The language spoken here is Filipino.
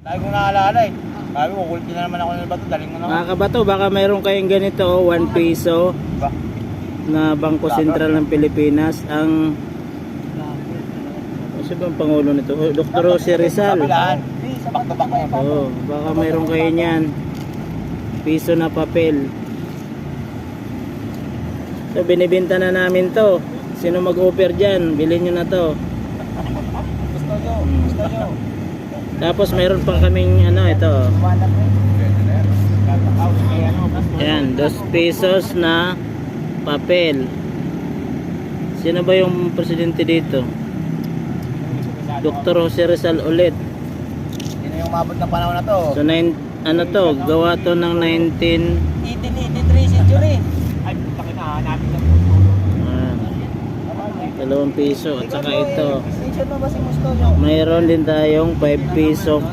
Lagi kong naalala eh. Sabi ko, kulti na naman ako ng bato, daling mo naman. Mga kabato, baka mayroon kayong ganito, 1 piso Ba? na Bangko Sentral ng Pilipinas. Ang ano bang pangulo nito? Dr. Jose Rizal. Kabilaan. Back to back na. Oh, baka mayroon kayo niyan. Piso na papel. So binibenta na namin to. Sino mag-offer dyan? Bilhin nyo na to. Gusto nyo, gusto nyo. Tapos mayroon pa kaming ano ito. Yan, 2 pesos na papel. Sino ba yung presidente dito? Dr. Jose Rizal ulit. Sino yung umabot ng panahon na to? So ano to, gawa to ng 83 century. Ay, taki na, hanapin na. 2 piso at saka ito. Station mo ba si Musto nyo? Mayroon din tayong 5 piso